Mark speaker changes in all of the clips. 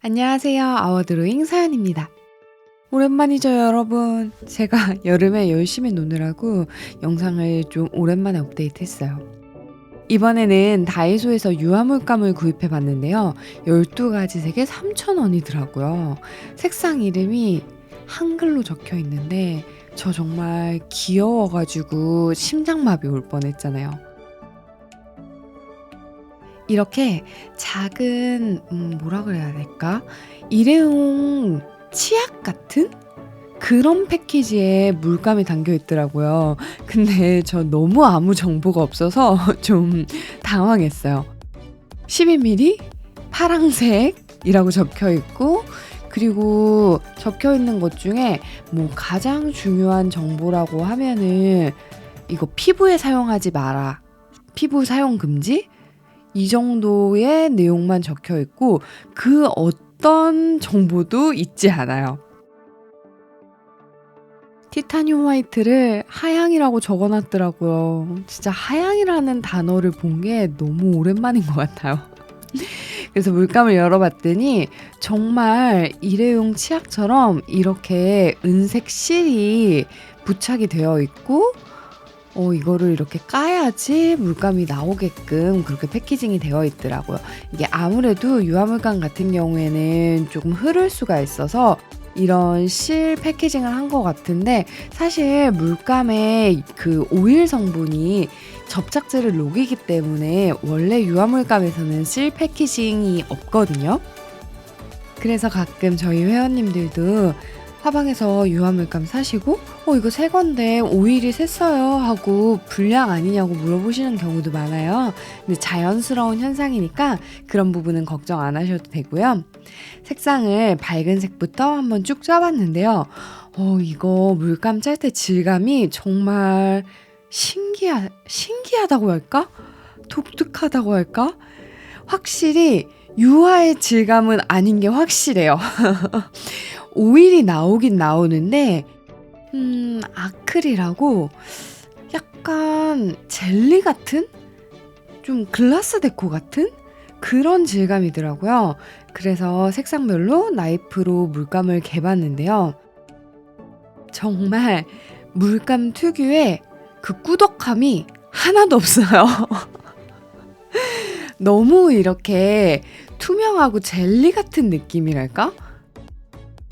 Speaker 1: 안녕하세요. 아워드로잉 사연입니다. 오랜만이죠, 여러분. 제가 여름에 열심히 노느라고 영상을 좀 오랜만에 업데이트했어요. 이번에는 다이소에서 유화물감을 구입해 봤는데요. 12가지 색에 3,000원이더라고요. 색상 이름이 한글로 적혀 있는데 저 정말 귀여워가지고 심장마비 올 뻔했잖아요. 이렇게 작은 뭐라 그래야 될까? 일회용 치약 같은 그런 패키지에 물감이 담겨 있더라고요. 근데 저 너무 아무 정보가 없어서 좀 당황했어요. 12mm 파랑색이라고 적혀 있고, 그리고 적혀 있는 것 중에 뭐 가장 중요한 정보라고 하면은 이거 피부에 사용하지 마라. 피부 사용 금지? 이 정도의 내용만 적혀 있고 그 어떤 정보도 있지 않아요. 티타늄 화이트를 하양이라고 적어놨더라고요. 진짜 하양이라는 단어를 본 게 너무 오랜만인 것 같아요. 그래서 물감을 열어봤더니 정말 일회용 치약처럼 이렇게 은색 실이 부착이 되어 있고, 이거를 이렇게 까야지 물감이 나오게끔 그렇게 패키징이 되어 있더라고요. 이게 아무래도 유화물감 같은 경우에는 조금 흐를 수가 있어서 이런 실 패키징을 한 것 같은데, 사실 물감의 그 오일 성분이 접착제를 녹이기 때문에 원래 유화물감에서는 실 패키징이 없거든요. 그래서 가끔 저희 회원님들도 화방에서 유화물감 사시고 이거 새 건데 오일이 샜어요 하고 불량 아니냐고 물어보시는 경우도 많아요. 근데 자연스러운 현상이니까 그런 부분은 걱정 안 하셔도 되고요. 색상을 밝은 색부터 한번 쭉 짜봤는데요. 이거 물감 짤 때 질감이 정말 신기하다고 할까? 독특하다고 할까? 확실히 유화의 질감은 아닌 게 확실해요. 오일이 나오긴 나오는데 아크릴하고 약간 젤리 같은? 좀 글라스 데코 같은? 그런 질감이더라고요. 그래서 색상별로 나이프로 물감을 개봤는데요. 정말 물감 특유의 그 꾸덕함이 하나도 없어요. 너무 이렇게 투명하고 젤리 같은 느낌이랄까?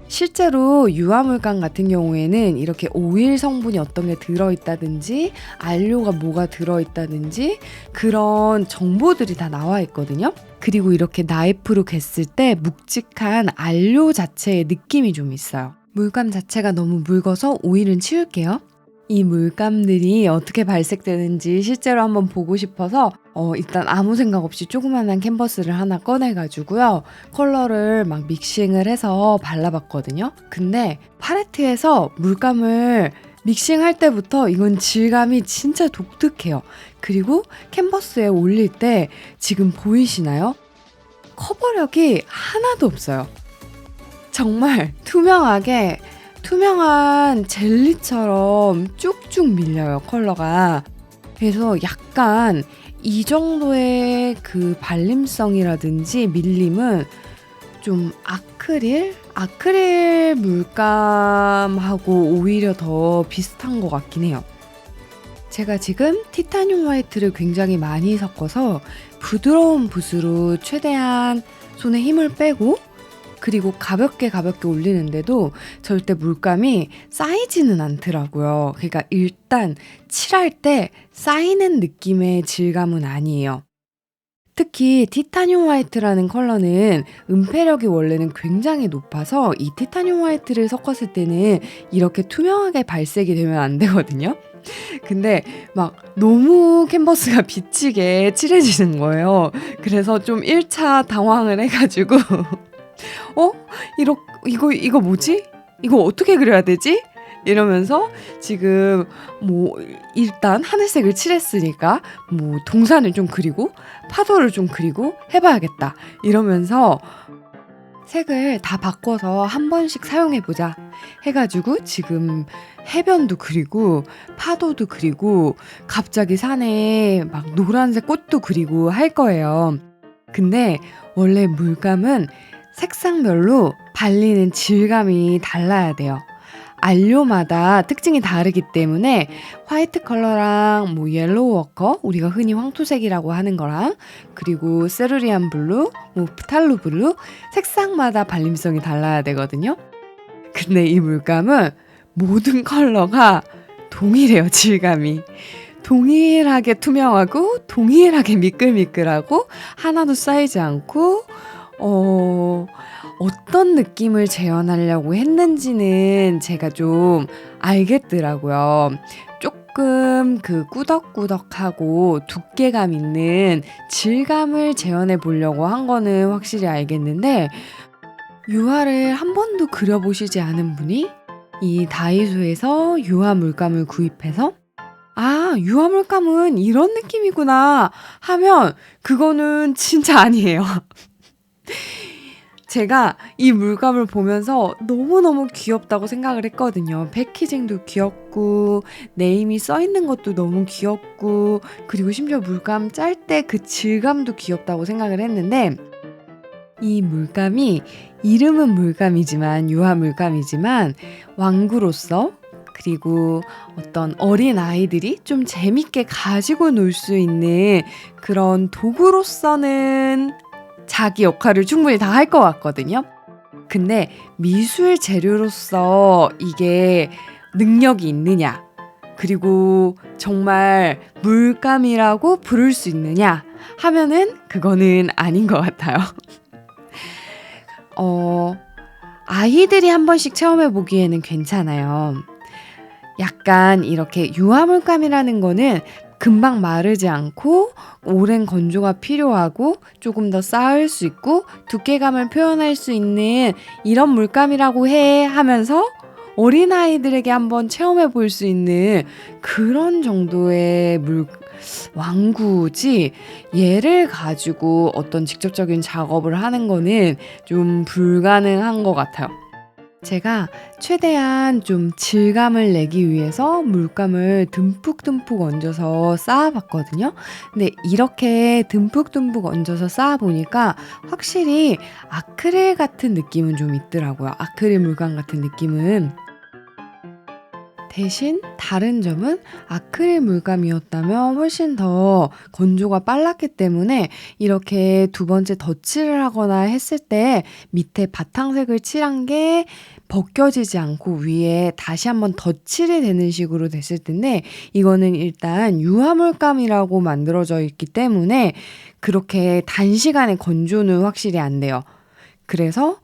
Speaker 1: 실제로 유화물감 같은 경우에는 이렇게 오일 성분이 어떤 게 들어있다든지 안료가 뭐가 들어있다든지 그런 정보들이 다 나와 있거든요. 그리고 이렇게 나이프로 갰을 때 묵직한 안료 자체의 느낌이 좀 있어요. 물감 자체가 너무 묽어서 오일은 치울게요. 이 물감들이 어떻게 발색되는지 실제로 한번 보고 싶어서 일단 아무 생각 없이 조그만한 캔버스를 하나 꺼내가지고요. 컬러를 막 믹싱을 해서 발라봤거든요. 근데 팔레트에서 물감을 믹싱할 때부터 이건 질감이 진짜 독특해요. 그리고 캔버스에 올릴 때 지금 보이시나요? 커버력이 하나도 없어요. 정말 투명한 젤리처럼 쭉쭉 밀려요, 컬러가. 그래서 약간 이 정도의 그 발림성이라든지 밀림은 좀 아크릴 물감하고 오히려 더 비슷한 것 같긴 해요. 제가 지금 티타늄 화이트를 굉장히 많이 섞어서 부드러운 붓으로 최대한 손에 힘을 빼고, 그리고 가볍게 올리는데도 절대 물감이 쌓이지는 않더라고요. 그러니까 일단 칠할 때 쌓이는 느낌의 질감은 아니에요. 특히 티타늄 화이트라는 컬러는 은폐력이 원래는 굉장히 높아서 이 티타늄 화이트를 섞었을 때는 이렇게 투명하게 발색이 되면 안 되거든요. 근데 막 너무 캔버스가 비치게 칠해지는 거예요. 그래서 좀 1차 당황을 해가지고 이거 뭐지? 이거 어떻게 그려야 되지? 이러면서 지금 뭐 일단 하늘색을 칠했으니까 뭐 동산을 좀 그리고 파도를 좀 그리고 해봐야겠다 이러면서 색을 다 바꿔서 한 번씩 사용해보자 해가지고 지금 해변도 그리고 파도도 그리고 갑자기 산에 막 노란색 꽃도 그리고 할 거예요. 근데 원래 물감은 색상별로 발리는 질감이 달라야 돼요. 안료마다 특징이 다르기 때문에 화이트 컬러랑 뭐 옐로우 워커, 우리가 흔히 황토색이라고 하는 거랑 그리고 세루리안 블루, 뭐 프탈루 블루 색상마다 발림성이 달라야 되거든요. 근데 이 물감은 모든 컬러가 동일해요, 질감이. 동일하게 투명하고 동일하게 미끌미끌하고 하나도 쌓이지 않고 어떤 느낌을 재현하려고 했는지는 제가 좀 알겠더라고요. 조금 그 꾸덕꾸덕하고 두께감 있는 질감을 재현해 보려고 한 거는 확실히 알겠는데 유화를 한 번도 그려보시지 않은 분이 이 다이소에서 유화 물감을 구입해서 아, 유화 물감은 이런 느낌이구나 하면 그거는 진짜 아니에요. 제가 이 물감을 보면서 너무너무 귀엽다고 생각을 했거든요. 패키징도 귀엽고 네임이 써있는 것도 너무 귀엽고 그리고 심지어 물감 짤 때 그 질감도 귀엽다고 생각을 했는데 이 물감이 이름은 물감이지만 유화 물감이지만 왕구로서 그리고 어떤 어린 아이들이 좀 재밌게 가지고 놀 수 있는 그런 도구로서는 자기 역할을 충분히 다 할 것 같거든요. 근데 미술 재료로서 이게 능력이 있느냐, 그리고 정말 물감이라고 부를 수 있느냐 하면은 그거는 아닌 것 같아요. 아이들이 한 번씩 체험해 보기에는 괜찮아요. 약간 이렇게 유화물감이라는 거는 금방 마르지 않고 오랜 건조가 필요하고 조금 더 쌓을 수 있고 두께감을 표현할 수 있는 이런 물감이라고 해 하면서 어린아이들에게 한번 체험해 볼 수 있는 그런 정도의 왕구지 얘를 가지고 어떤 직접적인 작업을 하는 거는 좀 불가능한 것 같아요. 제가 최대한 좀 질감을 내기 위해서 물감을 듬뿍듬뿍 얹어서 쌓아봤거든요. 근데 이렇게 듬뿍듬뿍 얹어서 쌓아보니까 확실히 아크릴 같은 느낌은 좀 있더라고요. 아크릴 물감 같은 느낌은. 대신 다른 점은 아크릴 물감이었다면 훨씬 더 건조가 빨랐기 때문에 이렇게 두 번째 덧칠을 하거나 했을 때 밑에 바탕색을 칠한 게 벗겨지지 않고 위에 다시 한번 덧칠이 되는 식으로 됐을 텐데 이거는 일단 유화물감이라고 만들어져 있기 때문에 그렇게 단시간에 건조는 확실히 안 돼요. 그래서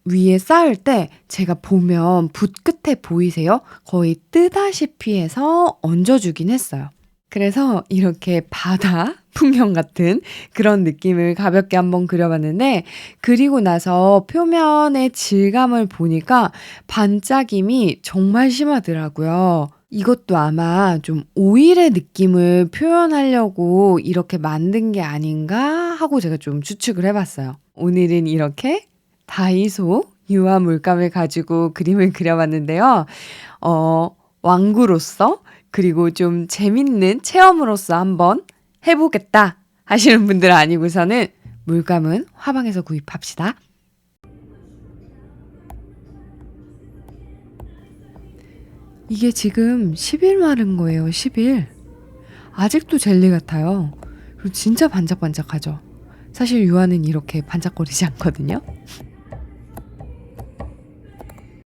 Speaker 1: 위에 쌓을 때 제가 보면 붓 끝에 보이세요? 거의 뜨다시피 해서 얹어주긴 했어요. 그래서 이렇게 바다 풍경 같은 그런 느낌을 가볍게 한번 그려봤는데 그리고 나서 표면의 질감을 보니까 반짝임이 정말 심하더라고요. 이것도 아마 좀 오일의 느낌을 표현하려고 이렇게 만든 게 아닌가 하고 제가 좀 추측을 해봤어요. 오늘은 이렇게 다이소 유화 물감을 가지고 그림을 그려봤는데요. 왕구로서 그리고 좀 재밌는 체험으로서 한번 해보겠다 하시는 분들 아니고서는 물감은 화방에서 구입합시다. 이게 지금 10일 마른 거예요. 10일. 아직도 젤리 같아요. 그리고 진짜 반짝반짝하죠. 사실 유화는 이렇게 반짝거리지 않거든요.